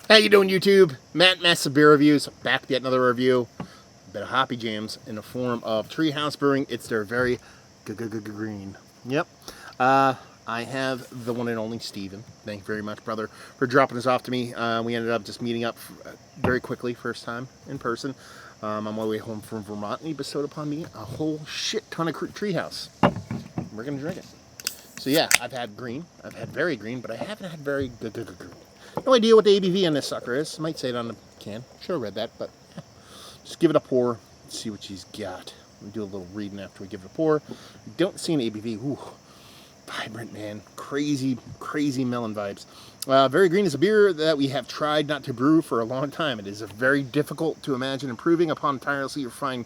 How you doing, YouTube? Matt Massive Beer Reviews, back with yet another review. A bit of Hoppy Jams in the form of Treehouse Brewing. It's their very GGGgreen. Yep. I have the one and only Steven. Thank you very much, brother, for dropping this off to me. We ended up just meeting up very quickly, first time in person. On my way home from Vermont, and he bestowed upon me a whole shit ton of Treehouse. We're going to drink it. So yeah, I've had green, I've had very green, but I haven't had very green. No idea what the ABV on this sucker is. Might say it on the can. Should have read that, but yeah. Just give it a pour. Let's see what she's got. We'll do a little reading after we give it a pour. Don't see an ABV. Ooh, vibrant, man. Crazy, crazy melon vibes. Very Green is a beer that we have tried not to brew for a long time. It is very difficult to imagine improving upon tirelessly refined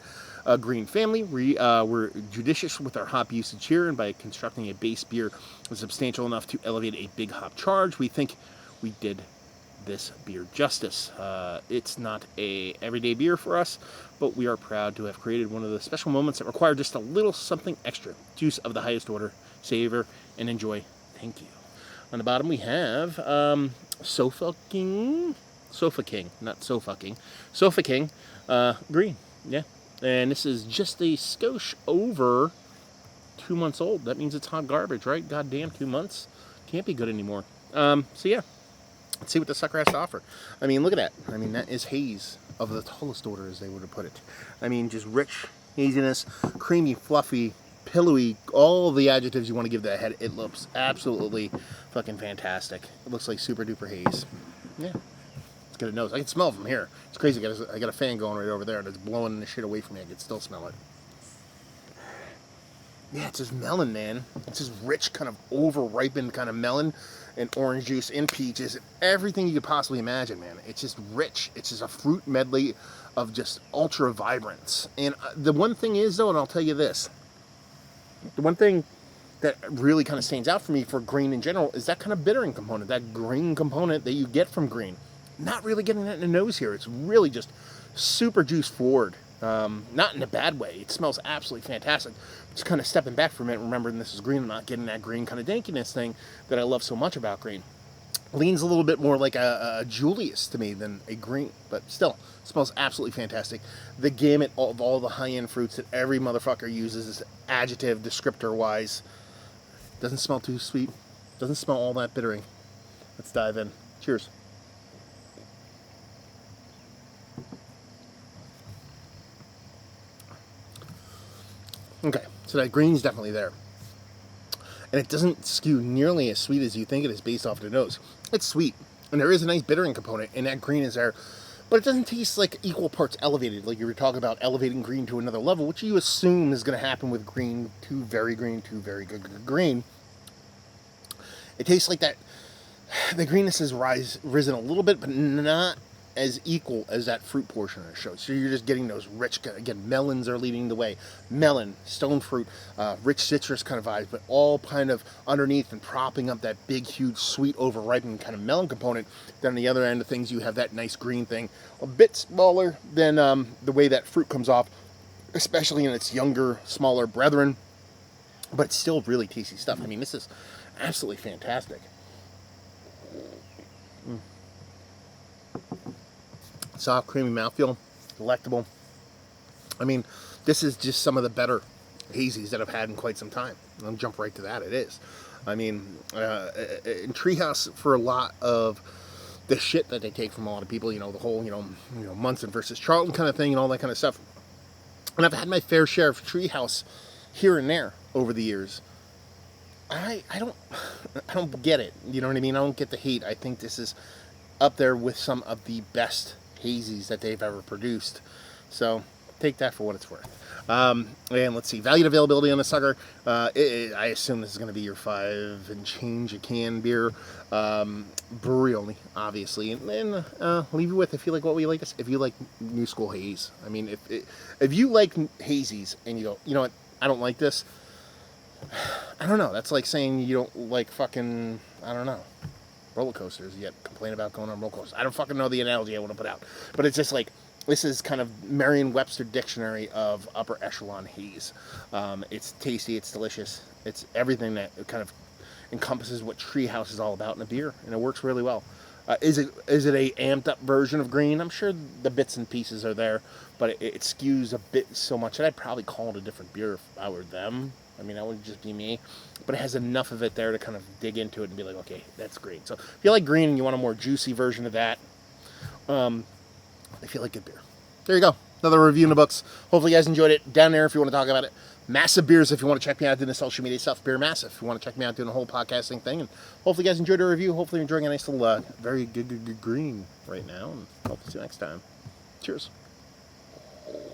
green family. We're judicious with our hop usage here, and by constructing a base beer substantial enough to elevate a big hop charge, we think we did this beer justice. It's not a everyday beer for us, but we are proud to have created one of the special moments that require just a little something extra. Juice of the highest order. Savor and enjoy. Thank you. On the bottom we have Sofa King, not Sofa King, Sofa King green. Yeah. And this is just a skosh over 2 months old. That means it's hot garbage, right? Goddamn, 2 months. Can't be good anymore. So yeah. Let's see what the sucker has to offer. I mean, look at that. I mean, that is haze of the tallest order, as they would have put it. I mean, just rich haziness, creamy, fluffy, pillowy, all the adjectives you want to give that head. It looks absolutely fucking fantastic. It looks like super duper haze. Yeah. Let's get a nose. I can smell it from here. It's crazy. I got a fan going right over there, and it's blowing the shit away from me. I can still smell it. Yeah, it's just melon, man. It's just rich, kind of over-ripened kind of melon and orange juice and peaches and everything you could possibly imagine, man. It's just rich. It's just a fruit medley of just ultra vibrance. And the one thing is, though, and I'll tell you this, the one thing that really kind of stands out for me for green in general is that kind of bittering component, that green component that you get from green. Not really getting that in the nose here. It's really just super juice forward. Not in a bad way. It smells absolutely fantastic. Just kind of stepping back for a minute, remembering this is green. I'm not getting that green kind of dankiness thing that I love so much about green. Leans a little bit more like a Julius to me than a green, but still, smells absolutely fantastic. The gamut of all the high-end fruits that every motherfucker uses is adjective, descriptor-wise. Doesn't smell too sweet. Doesn't smell all that bittering. Let's dive in. Cheers. Okay, so that green's definitely there. And it doesn't skew nearly as sweet as you think it is based off the nose. It's sweet, and there is a nice bittering component, and that green is there. But it doesn't taste like equal parts elevated, like you were talking about elevating green to another level, which you assume is going to happen with green, too very green, too very good green. It tastes like that. The greenness has risen a little bit, but not as equal as that fruit portion of the show. So you're just getting those rich, again, melons are leading the way. Melon, stone fruit, rich citrus kind of vibes, but all kind of underneath and propping up that big, huge, sweet, over-ripened kind of melon component. Then on the other end of things, you have that nice green thing, a bit smaller than the way that fruit comes off, especially in its younger, smaller brethren. But it's still really tasty stuff. I mean, this is absolutely fantastic. Soft, creamy mouthfeel, delectable. I mean, this is just some of the better hazies that I've had in quite some time. I'll jump right to that. It is. I mean, in Treehouse, for a lot of the shit that they take from a lot of people, you know, the whole, Munson versus Charlton kind of thing and all that kind of stuff. And I've had my fair share of Treehouse here and there over the years. I don't get it. You know what I mean? I don't get the hate. I think this is up there with some of the best hazies that they've ever produced. So take that for what it's worth. And let's see, value and availability on the sucker. I assume this is going to be your 5 and change a can beer. Brewery only, obviously. And then leave you with, if you like what we like, if you like new school haze. I mean, if you like hazies and you go, you know what, I don't like this. I don't know. That's like saying you don't like fucking, I don't know, roller coasters, yet complain about going on roller coasters. I don't fucking know the analogy I want to put out. But it's just like, this is kind of Merriam-Webster dictionary of upper echelon haze. It's tasty, it's delicious, it's everything that kind of encompasses what Treehouse is all about in a beer, and it works really well. Is it a amped up version of green? I'm sure the bits and pieces are there, but it skews a bit so much that I'd probably call it a different beer if I were them. I mean, that would just be me. But it has enough of it there to kind of dig into it and be like, okay, that's green. So if you like green and you want a more juicy version of that, I feel like good beer. There you go. Another review in the books. Hopefully you guys enjoyed it. Down there if you want to talk about it. Massive Beers if you want to check me out doing the social media stuff. Beer Massive if you want to check me out doing the whole podcasting thing. And hopefully you guys enjoyed the review. Hopefully you're enjoying a nice little, very good green right now. And hope to see you next time. Cheers.